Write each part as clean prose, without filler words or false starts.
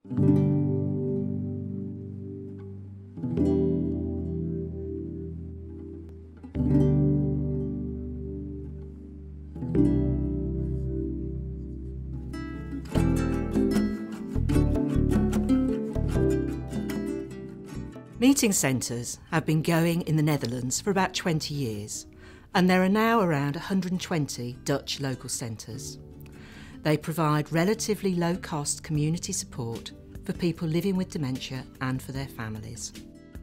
Meeting centres have been going in the Netherlands for about 20 years, and there are now around 120 Dutch local centres. They provide relatively low-cost community support for people living with dementia and for their families.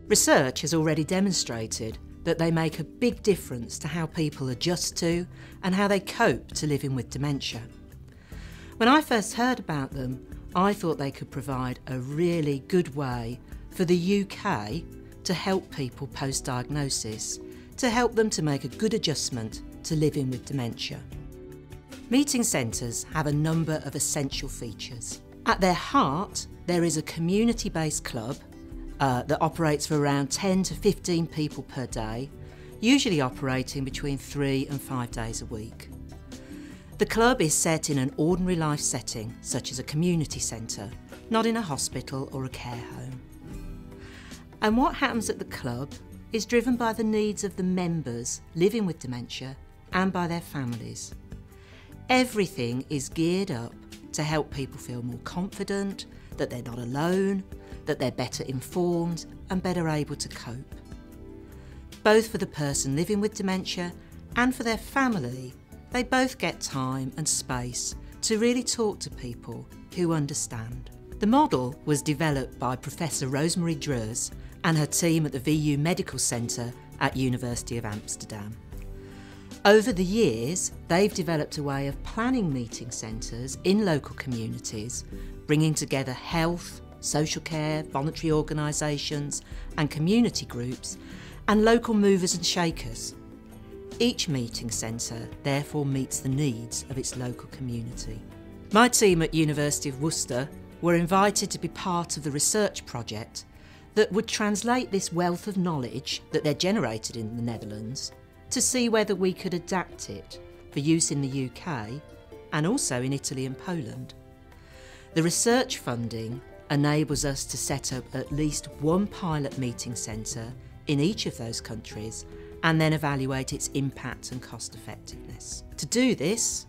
Research has already demonstrated that they make a big difference to how people adjust to and how they cope to living with dementia. When I first heard about them, I thought they could provide a really good way for the UK to help people post-diagnosis, to help them to make a good adjustment to living with dementia. Meeting centres have a number of essential features. At their heart, there is a community-based club that operates for around 10 to 15 people per day, usually operating between 3 and 5 days a week. The club is set in an ordinary life setting, such as a community centre, not in a hospital or a care home. And what happens at the club is driven by the needs of the members living with dementia and by their families. Everything is geared up to help people feel more confident, that they're not alone, that they're better informed and better able to cope. Both for the person living with dementia and for their family, they both get time and space to really talk to people who understand. The model was developed by Professor Rosemary Drews and her team at the VU Medical Centre at University of Amsterdam. Over the years, they've developed a way of planning meeting centres in local communities, bringing together health, social care, voluntary organisations and community groups, and local movers and shakers. Each meeting centre therefore meets the needs of its local community. My team at University of Worcester were invited to be part of the research project that would translate this wealth of knowledge that they're generated in the Netherlands to see whether we could adapt it for use in the UK and also in Italy and Poland. The research funding enables us to set up at least one pilot meeting centre in each of those countries and then evaluate its impact and cost effectiveness. To do this,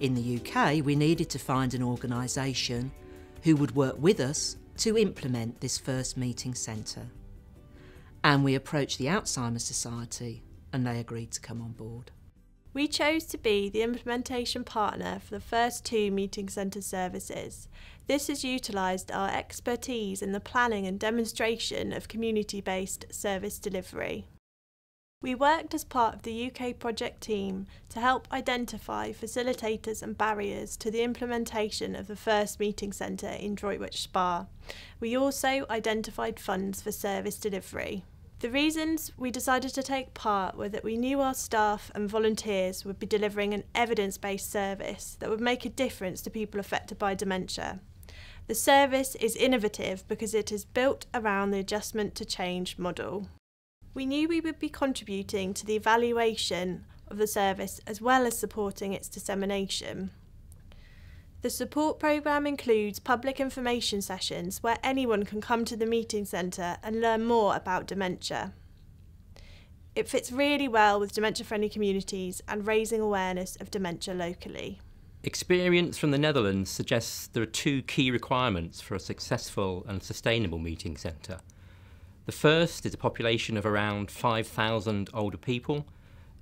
in the UK, we needed to find an organisation who would work with us to implement this first meeting centre. And we approached the Alzheimer's Society and they agreed to come on board. We chose to be the implementation partner for the first 2 meeting centre services. This has utilised our expertise in the planning and demonstration of community-based service delivery. We worked as part of the UK project team to help identify facilitators and barriers to the implementation of the first meeting centre in Droitwich Spa. We also identified funds for service delivery. The reasons we decided to take part were that we knew our staff and volunteers would be delivering an evidence-based service that would make a difference to people affected by dementia. The service is innovative because it is built around the adjustment to change model. We knew we would be contributing to the evaluation of the service as well as supporting its dissemination. The support programme includes public information sessions where anyone can come to the meeting centre and learn more about dementia. It fits really well with dementia-friendly communities and raising awareness of dementia locally. Experience from the Netherlands suggests there are 2 key requirements for a successful and sustainable meeting centre. The first is a population of around 5,000 older people,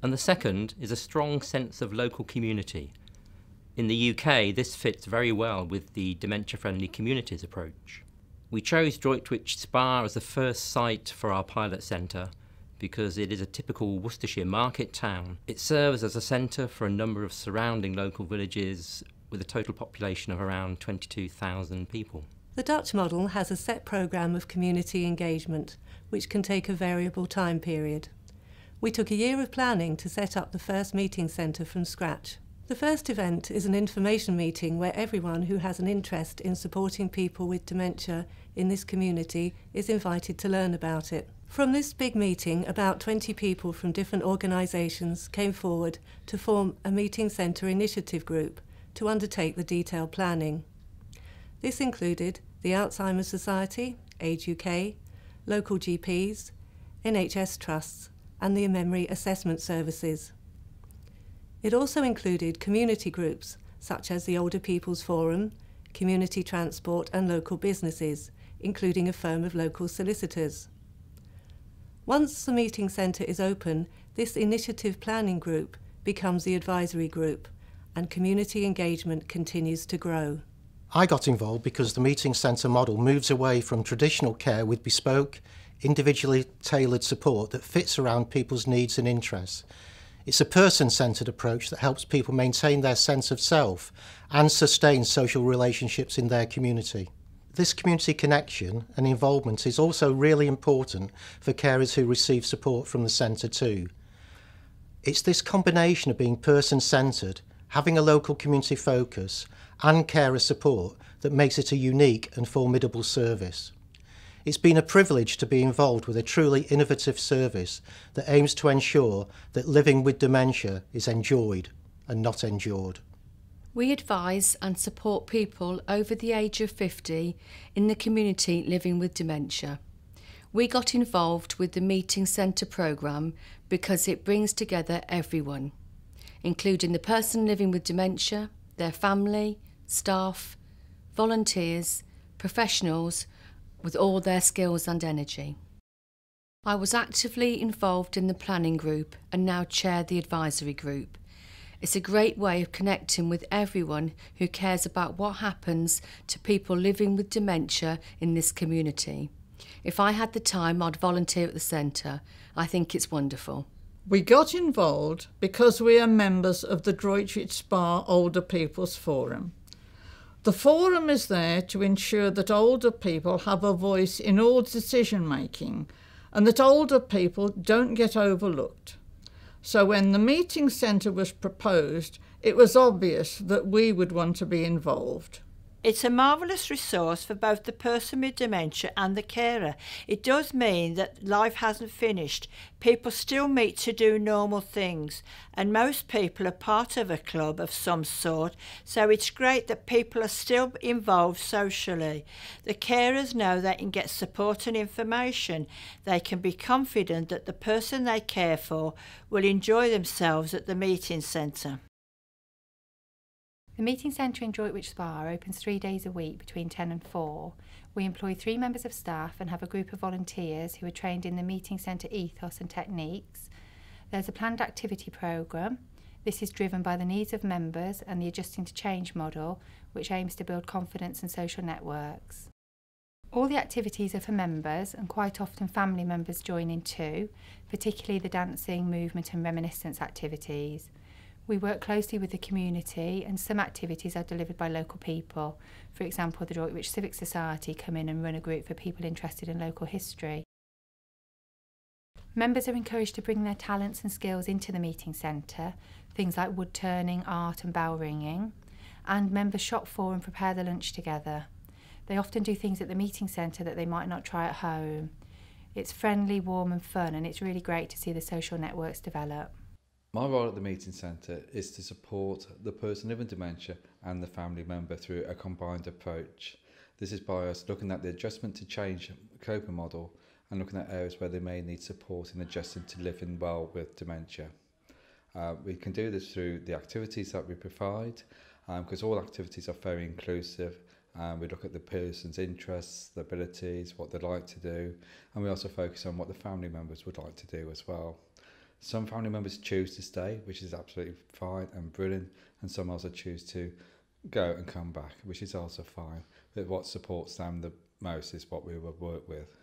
and the second is a strong sense of local community. In the UK, this fits very well with the dementia-friendly communities approach. We chose Droitwich Spa as the first site for our pilot centre because it is a typical Worcestershire market town. It serves as a centre for a number of surrounding local villages with a total population of around 22,000 people. The Dutch model has a set programme of community engagement, which can take a variable time period. We took a year of planning to set up the first meeting centre from scratch. The first event is an information meeting where everyone who has an interest in supporting people with dementia in this community is invited to learn about it. From this big meeting, about 20 people from different organisations came forward to form a meeting centre initiative group to undertake the detailed planning. This included the Alzheimer's Society, Age UK, local GPs, NHS trusts and the memory assessment services. It also included community groups such as the Older People's Forum, community transport and local businesses, including a firm of local solicitors. Once the meeting centre is open, this initiative planning group becomes the advisory group and community engagement continues to grow. I got involved because the meeting centre model moves away from traditional care with bespoke, individually tailored support that fits around people's needs and interests. It's a person-centred approach that helps people maintain their sense of self and sustain social relationships in their community. This community connection and involvement is also really important for carers who receive support from the centre too. It's this combination of being person-centred, having a local community focus and carer support that makes it a unique and formidable service. It's been a privilege to be involved with a truly innovative service that aims to ensure that living with dementia is enjoyed and not endured. We advise and support people over the age of 50 in the community living with dementia. We got involved with the Meeting Centre programme because it brings together everyone, including the person living with dementia, their family, staff, volunteers, professionals, with all their skills and energy. I was actively involved in the planning group and now chair the advisory group. It's a great way of connecting with everyone who cares about what happens to people living with dementia in this community. If I had the time, I'd volunteer at the centre. I think it's wonderful. We got involved because we are members of the Droitwich Spa Older People's Forum. The forum is there to ensure that older people have a voice in all decision making and that older people don't get overlooked. So when the meeting centre was proposed, it was obvious that we would want to be involved. It's a marvellous resource for both the person with dementia and the carer. It does mean that life hasn't finished. People still meet to do normal things, and most people are part of a club of some sort, so it's great that people are still involved socially. The carers know they can get support and information. They can be confident that the person they care for will enjoy themselves at the meeting centre. The meeting centre in Droitwich Spa opens 3 days a week between 10 and 4. We employ 3 members of staff and have a group of volunteers who are trained in the meeting centre ethos and techniques. There's a planned activity programme. This is driven by the needs of members and the Adjusting to Change model, which aims to build confidence and social networks. All the activities are for members, and quite often family members join in too, particularly the dancing, movement and reminiscence activities. We work closely with the community, and some activities are delivered by local people. For example, the Droitwich Civic Society come in and run a group for people interested in local history. Members are encouraged to bring their talents and skills into the meeting centre, things like wood turning, art and bell ringing, and members shop for and prepare the lunch together. They often do things at the meeting centre that they might not try at home. It's friendly, warm and fun, and it's really great to see the social networks develop. My role at the meeting centre is to support the person living with dementia and the family member through a combined approach. This is by us looking at the adjustment to change coping model and looking at areas where they may need support in adjusting to living well with dementia. We can do this through the activities that we provide, because all activities are very inclusive. We look at the person's interests, their abilities, what they'd like to do, and we also focus on what the family members would like to do as well. Some family members choose to stay, which is absolutely fine and brilliant, and some also choose to go and come back, which is also fine. But what supports them the most is what we will work with.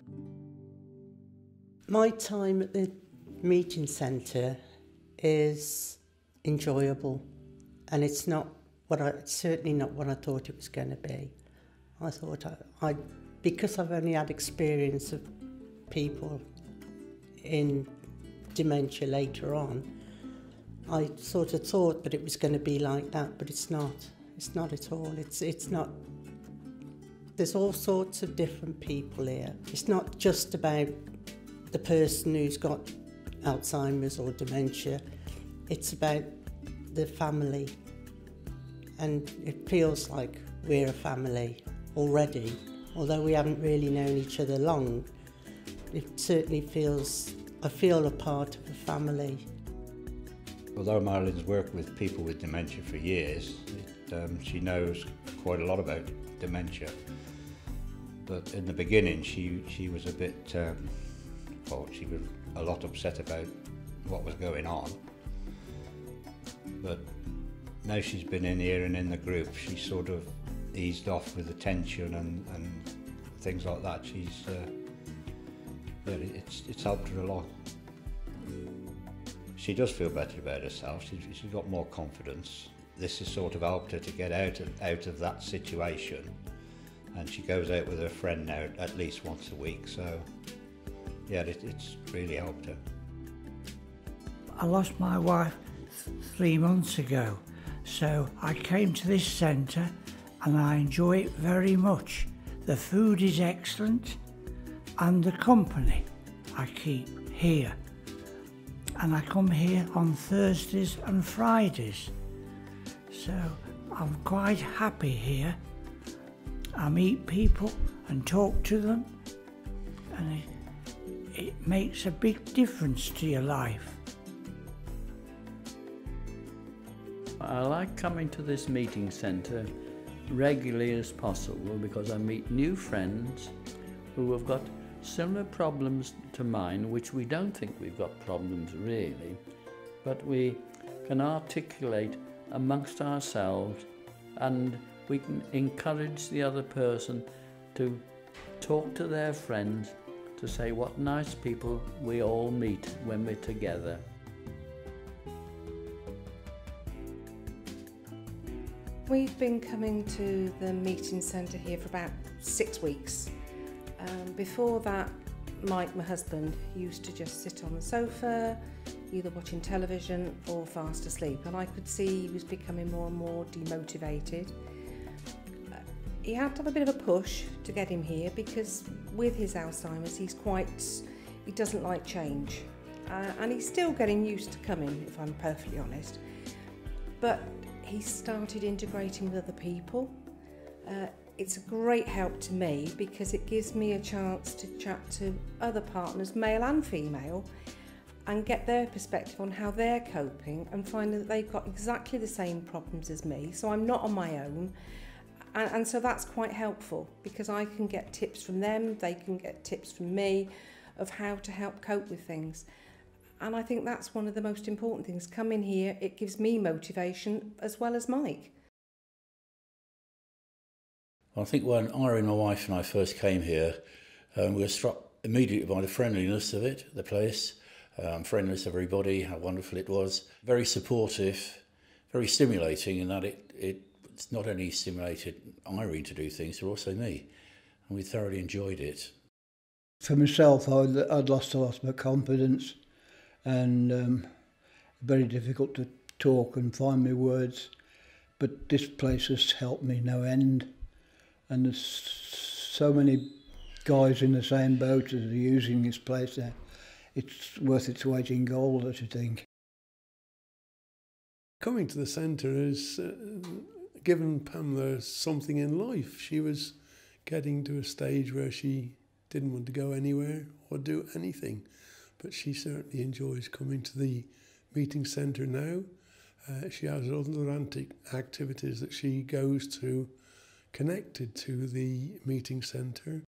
My time at the meeting centre is enjoyable, and it's certainly not what I thought it was going to be. I thought because I've only had experience of people in dementia later on, I sort of thought that it was going to be like that, but it's not. It's not at all. It's not. There's all sorts of different people here. It's not just about the person who's got Alzheimer's or dementia. It's about the family, and it feels like we're a family already, Although we haven't really known each other long, it certainly feels, I feel a part of a family. Although Marylyn's worked with people with dementia for years, she knows quite a lot about dementia. But in the beginning, she was a bit, well, she was a lot upset about what was going on. But now she's been in here and in the group, she's sort of eased off with the tension and things like that. She's, yeah, it's helped her a lot. She does feel better about herself. She's got more confidence. This has sort of helped her to get out of that situation. And she goes out with her friend now at least once a week. So, yeah, it's really helped her. I lost my wife 3 months ago, so I came to this centre and I enjoy it very much. The food is excellent and the company I keep here. And I come here on Thursdays and Fridays. So I'm quite happy here. I meet people and talk to them, and it makes a big difference to your life. I like coming to this meeting centre regularly as possible because I meet new friends who have got similar problems to mine, which we don't think we've got problems really, but we can articulate amongst ourselves and we can encourage the other person to talk to their friends to say what nice people we all meet when we're together. We've been coming to the meeting centre here for about 6 weeks. Before that, Mike, my husband, used to just sit on the sofa, either watching television or fast asleep, and I could see he was becoming more and more demotivated. He had to have a bit of a push to get him here because with his Alzheimer's he doesn't like change, and he's still getting used to coming, if I'm perfectly honest. But he started integrating with other people. It's a great help to me because it gives me a chance to chat to other partners, male and female, and get their perspective on how they're coping and finding that they've got exactly the same problems as me, so I'm not on my own. And so that's quite helpful because I can get tips from them, they can get tips from me of how to help cope with things. And I think that's one of the most important things. Come in here, it gives me motivation as well as Mike. I think when Irene, my wife, and I first came here, we were struck immediately by the friendliness of it, the place, friendliness of everybody, how wonderful it was. Very supportive, very stimulating in that it's not only stimulated Irene to do things, but also me. And we thoroughly enjoyed it. For myself, I'd lost a lot of my confidence and very difficult to talk and find my words. But this place has helped me no end. And there's so many guys in the same boat as are using this place now. It's worth its weight in gold, I should think. Coming to the centre has given Pamela something in life. She was getting to a stage where she didn't want to go anywhere or do anything, but she certainly enjoys coming to the meeting centre now. She has other activities that she goes to connected to the meeting centre.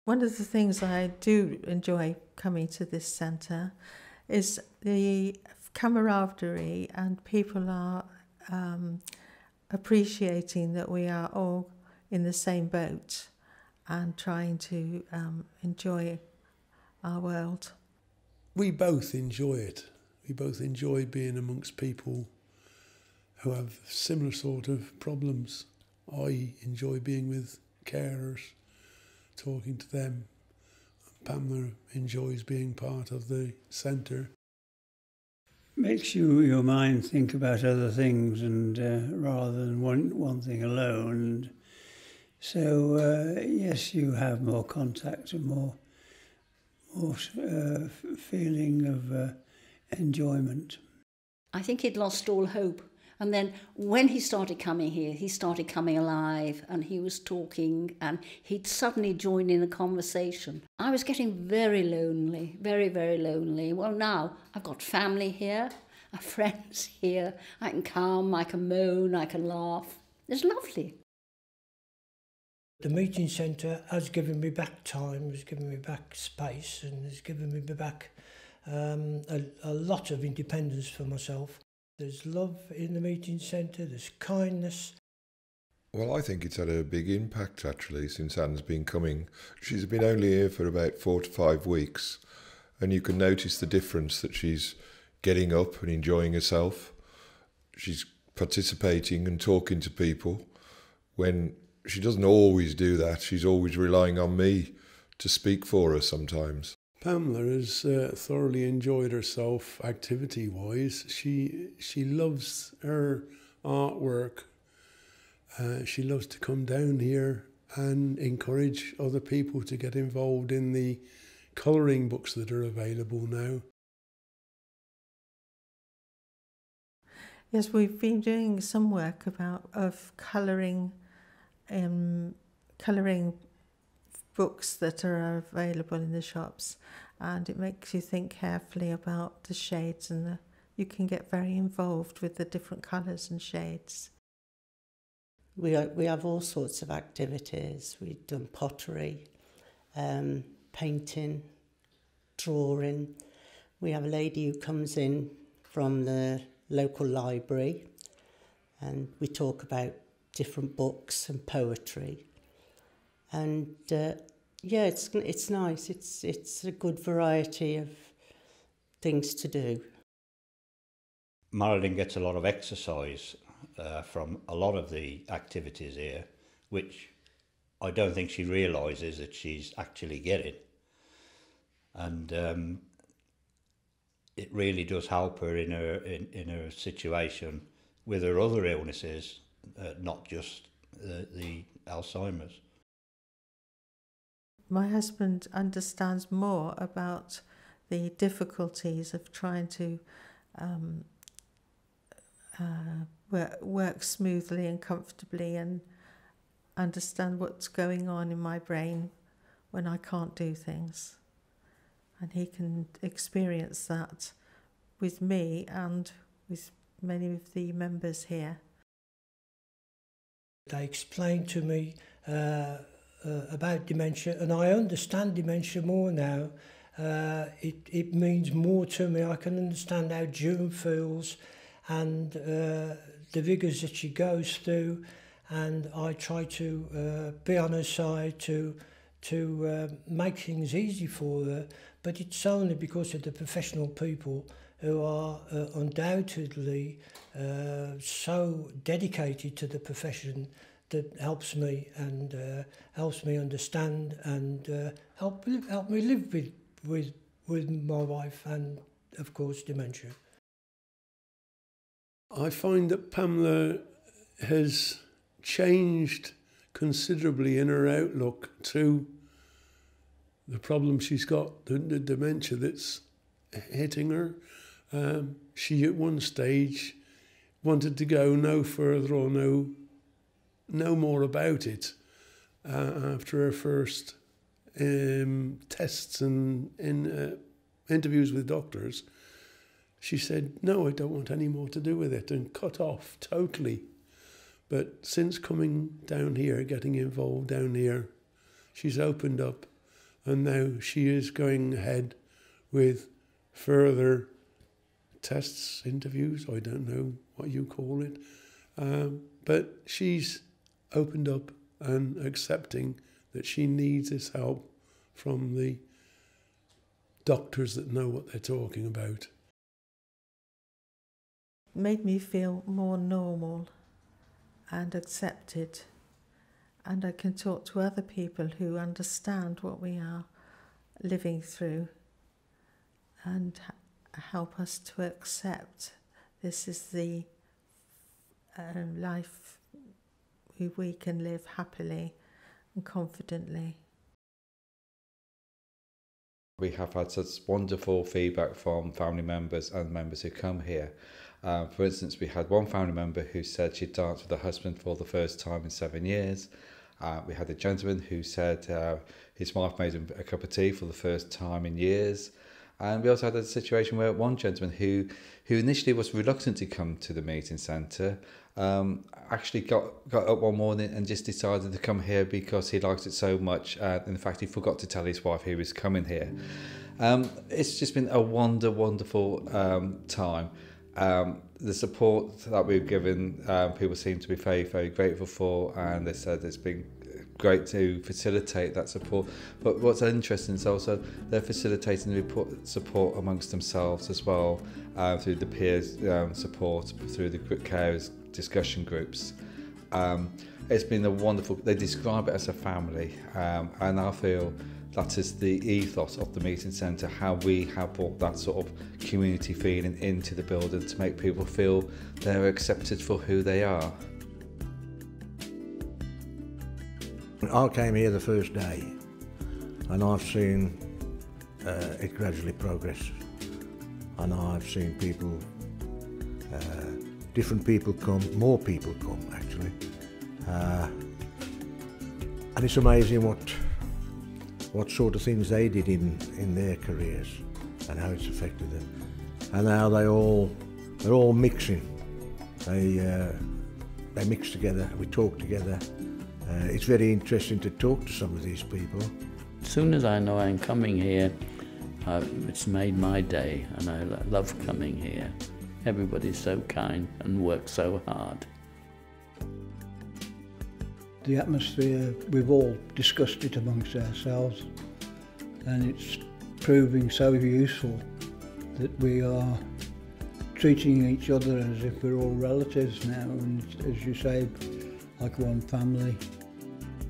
One of the things I do enjoy coming to this centre is the camaraderie, and people are appreciating that we are all in the same boat and trying to enjoy our world. We both enjoy it. We both enjoy being amongst people who have similar sort of problems. I enjoy being with carers, talking to them. Pamela enjoys being part of the centre. Makes your mind think about other things and rather than one thing alone. And so yes, you have more contact and more feeling of enjoyment. I think he'd lost all hope And then when he started coming here, he started coming alive and he was talking and he'd suddenly join in a conversation. I was getting very lonely, very, very lonely. Well, now I've got family here, I've friends here. I can come, I can moan, I can laugh. It's lovely. The meeting centre has given me back time, has given me back space, and has given me back a lot of independence for myself. There's love in the meeting centre, there's kindness. Well, I think it's had a big impact actually since Anne's been coming. She's been only here for about 4 to 5 weeks, and you can notice the difference that she's getting up and enjoying herself. She's participating and talking to people when she doesn't always do that. She's always relying on me to speak for her sometimes. Pamela has thoroughly enjoyed herself activity-wise. She loves her artwork. She loves to come down here and encourage other people to get involved in the colouring books that are available now. Yes, we've been doing some work of colouring books that are available in the shops, and it makes you think carefully about the shades, and you can get very involved with the different colours and shades. We have all sorts of activities. We've done pottery, painting, drawing. We have a lady who comes in from the local library, and we talk about different books and poetry. And yeah, it's nice. It's a good variety of things to do. Marylyn gets a lot of exercise from a lot of the activities here, which I don't think she realises that she's actually getting. And it really does help her in her situation with her other illnesses, not just the Alzheimer's. My husband understands more about the difficulties of trying to work smoothly and comfortably and understand what's going on in my brain when I can't do things. And he can experience that with me and with many of the members here. They explained to me about dementia, and I understand dementia more now. It means more to me. I can understand how June feels and the vigours that she goes through, and I try to be on her side to make things easy for her, but it's only because of the professional people who are undoubtedly so dedicated to the profession that helps me and helps me understand and help me live with my wife and, of course, dementia. I find that Pamela has changed considerably in her outlook to the problem she's got, the dementia that's hitting her. She at one stage wanted to go no further or no more about it after her first tests and interviews with doctors. She said, no, I don't want any more to do with it, and cut off totally. But since coming down here, getting involved down here, she's opened up, and now she is going ahead with further tests, interviews, I don't know what you call it. But she's opened up and accepting that she needs this help from the doctors that know what they're talking about. Made me feel more normal and accepted, and I can talk to other people who understand what we are living through and help us to accept this is the life we can live happily and confidently. We have had such wonderful feedback from family members and members who come here, For instance, we had one family member who said she'd danced with her husband for the first time in 7 years. We had a gentleman who said his wife made him a cup of tea for the first time in years. And we also had a situation where one gentleman who initially was reluctant to come to the meeting centre actually got up one morning and just decided to come here because he liked it so much. In fact, he forgot to tell his wife he was coming here. It's just been a wonderful time. The support that we've given, people seem to be very grateful for, and they said it's been great to facilitate that support. But what's interesting is also they're facilitating the support amongst themselves as well, through the peers support, through the carers discussion groups. It's been a wonderful, they describe it as a family, and I feel that is the ethos of the meeting centre, how we have brought that sort of community feeling into the building to make people feel they're accepted for who they are. I came here the first day and I've seen it gradually progress, and I've seen people, different people come, more people come actually, and it's amazing what sort of things they did in their careers and how it's affected them, and now they're all mixing. They mix together, we talk together. It's very interesting to talk to some of these people. As soon as I know I'm coming here, it's made my day, and I love coming here. Everybody's so kind and works so hard. The atmosphere, we've all discussed it amongst ourselves, and it's proving so useful that we are treating each other as if we're all relatives now, and as you say, like one family.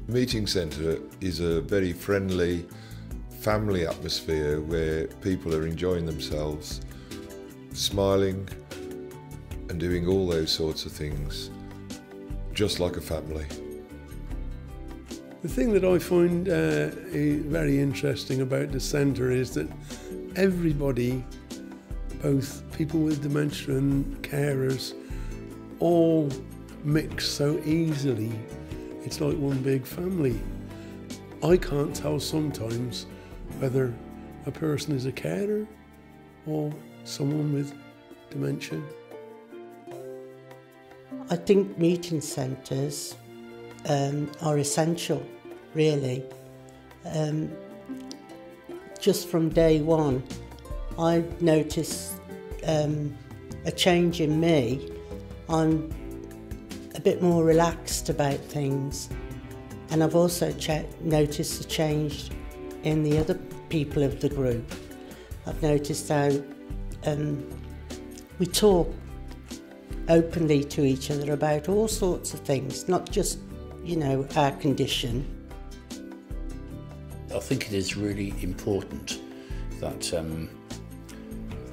The meeting centre is a very friendly family atmosphere where people are enjoying themselves, smiling and doing all those sorts of things, just like a family. The thing that I find very interesting about the centre is that everybody, both people with dementia and carers, all mix so easily. It's like one big family. I can't tell sometimes whether a person is a carer or someone with dementia. I think meeting centres are essential, really. Just from day one, I noticed a change in me. I'm a bit more relaxed about things, and I've also noticed a change in the other people of the group. I've noticed how we talk openly to each other about all sorts of things, not just, you know, our condition. I think it is really important that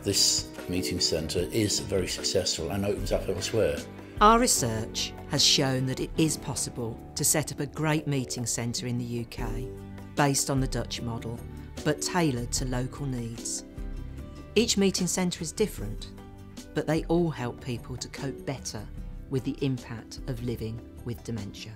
this meeting centre is very successful and opens up elsewhere. Our research has shown that it is possible to set up a great meeting centre in the UK, based on the Dutch model, but tailored to local needs. Each meeting centre is different, but they all help people to cope better with the impact of living with dementia.